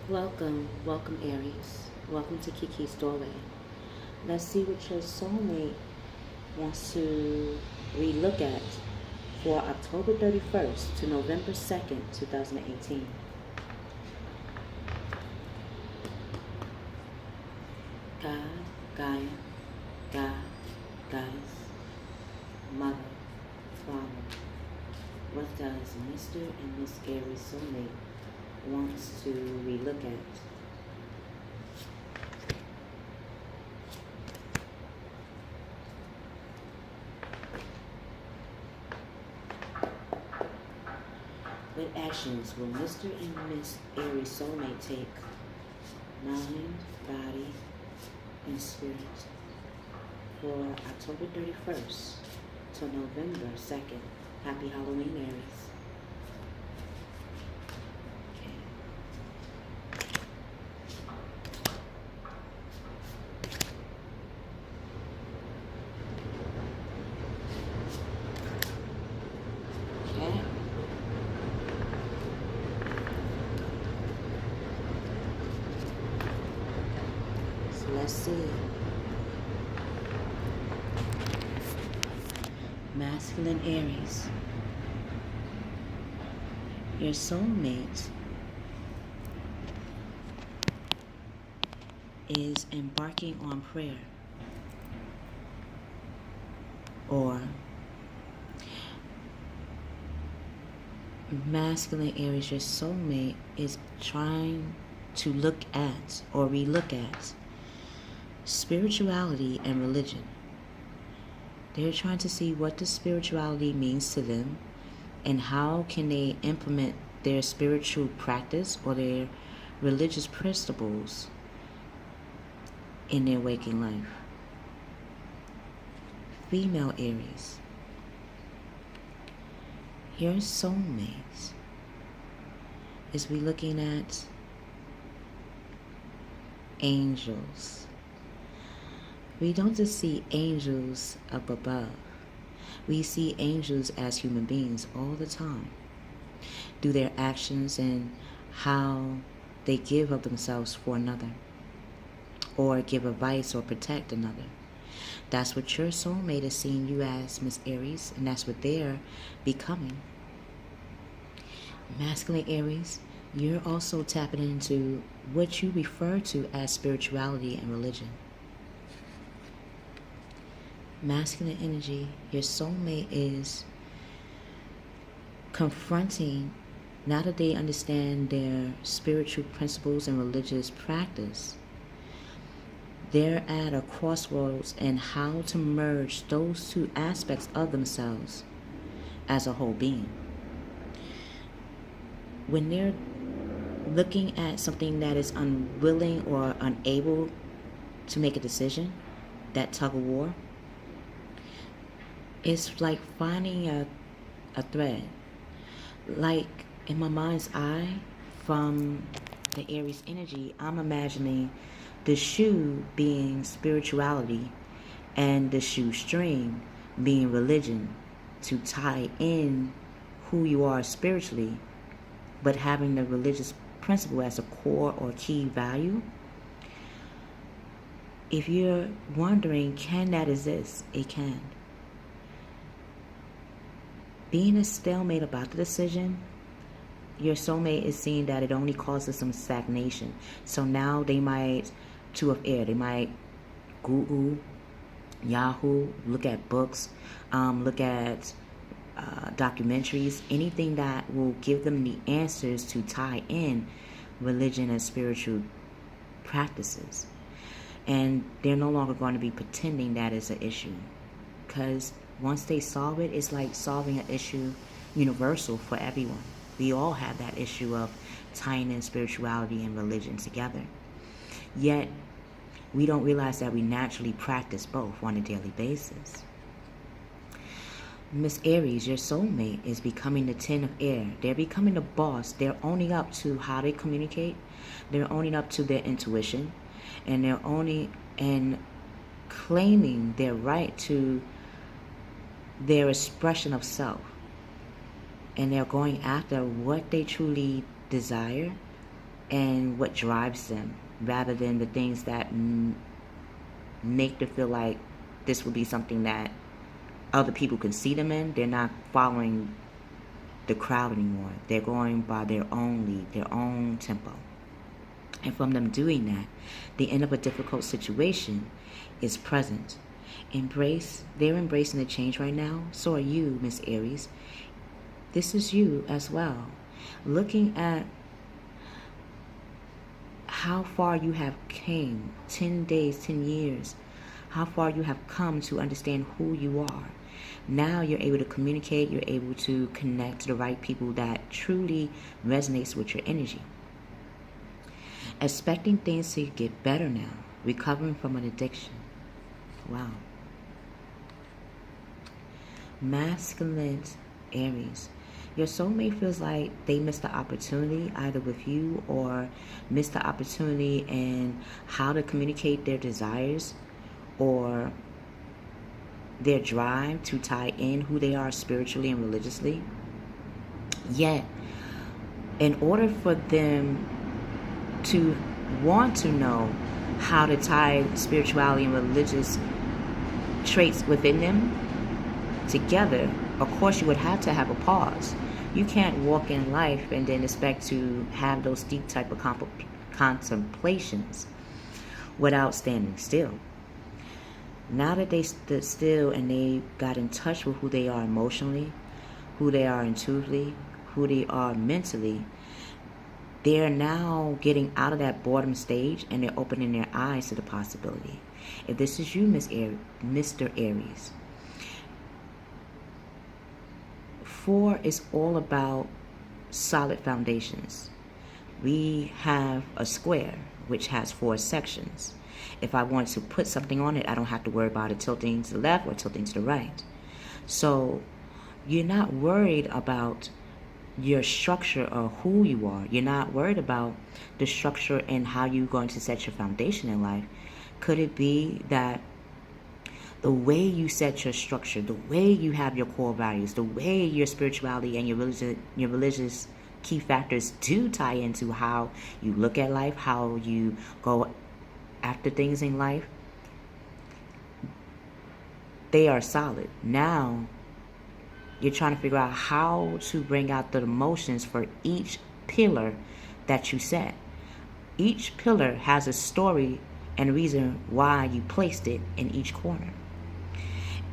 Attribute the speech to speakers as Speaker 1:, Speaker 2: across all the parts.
Speaker 1: Welcome Aries. Welcome to Keykey's doorway. Let's see what your soulmate wants to relook at for October 31st to November 2nd, 2018. God, Gaia, God, Goddess, Mother, Father. What does Mr. and Miss Aries soulmate wants to relook at? What actions will Mr. and Miss Aries soulmate take? Mind, body, and spirit for October 31st to November 2nd. Happy Halloween, Aries. Okay. So let's see. Masculine Aries. Your soulmate is embarking on prayer, or masculine Aries, your soulmate is trying to look at or relook at spirituality and religion. They're trying to see what the spirituality means to them and how can they implement their spiritual practice or their religious principles in their waking life. Female Aries, your soulmate is we looking at angels. We don't just see angels up above. We see angels as human beings all the time, through their actions and how they give of themselves for another, or give advice or protect another. That's what your soulmate is seeing you as, Miss Aries, and that's what they're becoming. Masculine Aries, you're also tapping into what you refer to as spirituality and religion. Masculine energy, your soulmate is confronting, now that they understand their spiritual principles and religious practice, they're at a crossroads in how to merge those two aspects of themselves as a whole being. When they're looking at something that is unwilling or unable to make a decision, that tug of war, it's like finding a thread. Like in my mind's eye, from the Aries energy, I'm imagining the shoe being spirituality and the shoestring being religion, to tie in who you are spiritually, but having the religious principle as a core or key value. If you're wondering, can that exist? It can. Being a stalemate about the decision, your soulmate is seeing that it only causes some stagnation. So now they might, two of air, they might Google, Yahoo, look at books, look at documentaries, anything that will give them the answers to tie in religion and spiritual practices. And they're no longer going to be pretending that is an issue, because once they solve it, it's like solving an issue universal for everyone. We all have that issue of tying in spirituality and religion together. Yet, we don't realize that we naturally practice both on a daily basis. Miss Aries, your soulmate, is becoming the 10 of air. They're becoming the boss. They're owning up to how they communicate. They're owning up to their intuition. And they're owning and claiming their right to their expression of self, and they're going after what they truly desire and what drives them, rather than the things that make them feel like this will be something that other people can see them in. They're not following the crowd anymore. They're going by their own lead, their own tempo. And from them doing that, the end of a difficult situation is present. They're embracing the change right now. So are you, Miss Aries. This is you as well. Looking at how far you have came, 10 days, 10 years, how far you have come to understand who you are. Now you're able to communicate, you're able to connect to the right people that truly resonates with your energy. Expecting things to get better now, recovering from an addiction. Wow. Masculine Aries. Your soulmate feels like they missed the opportunity either with you, or missed the opportunity in how to communicate their desires or their drive to tie in who they are spiritually and religiously. Yet, in order for them to want to know how to tie spirituality and religious traits within them together, of course you would have to have a pause. You can't walk in life and then expect to have those deep type of contemplations without standing still. Now that they stood still and they got in touch with who they are emotionally, who they are intuitively, who they are mentally, they're now getting out of that boredom stage and they're opening their eyes to the possibility. If this is you, Mr. Aries, 4 is all about solid foundations. We have a square which has 4 sections. If I want to put something on it, I don't have to worry about it tilting to the left or tilting to the right. So you're not worried about your structure or who you are. You're not worried about the structure and how you're going to set your foundation in life. Could it be that the way you set your structure, the way you have your core values, the way your spirituality and your religious key factors do tie into how you look at life, how you go after things in life, they are solid. Now you're trying to figure out how to bring out the emotions for each pillar that you set. Each pillar has a story and a reason why you placed it in each corner.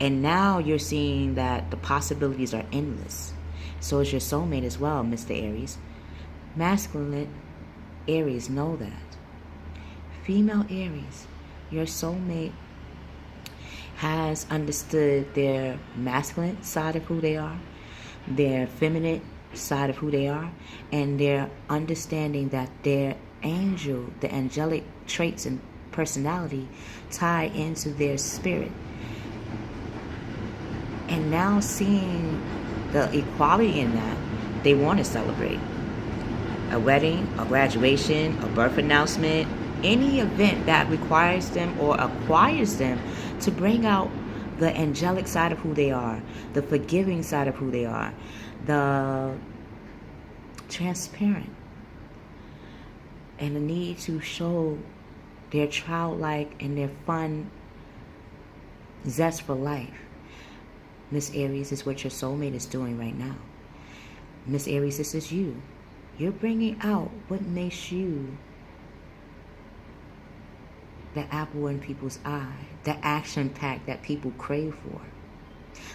Speaker 1: And now you're seeing that the possibilities are endless. So is your soulmate as well, Mr. Aries. Masculine Aries, know that. Female Aries, your soulmate has understood their masculine side of who they are, their feminine side of who they are, and they're understanding that their angel, the angelic traits and personality tie into their spirit. And now seeing the equality in that, they want to celebrate. A wedding, a graduation, a birth announcement, any event that requires them or acquires them to bring out the angelic side of who they are, the forgiving side of who they are, the transparent, and the need to show their childlike and their fun zest for life. Miss Aries, is what your soulmate is doing right now. Miss Aries, this is you. You're bringing out what makes you the apple in people's eye, the action pack that people crave for.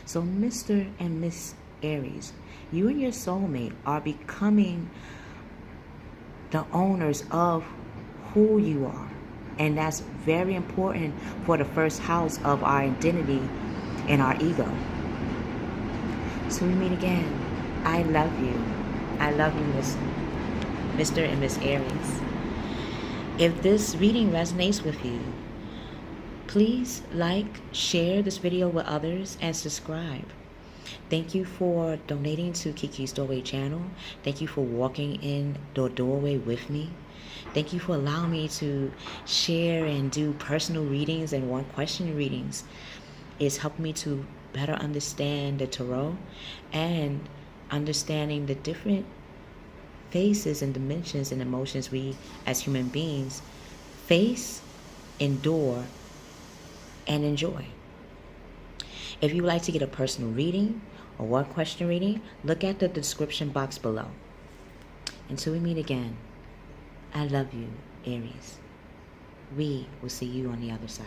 Speaker 1: So Mr. and Miss Aries, you and your soulmate are becoming the owners of who you are. And that's very important for the first house of our identity and our ego. So we meet again. I love you. I love you, Mr. and Miss Aries. If this reading resonates with you, please like, share this video with others, and subscribe. Thank you for donating to Keykey's Doorway channel. Thank you for walking in the doorway with me. Thank you for allowing me to share and do personal readings and one-question readings. It's helped me to better understand the tarot and understanding the different phases and dimensions and emotions we as human beings face, endure, and enjoy. If you would like to get a personal reading or one question reading, look at the description box below. Until we meet again, I love you, Aries. We will see you on the other side.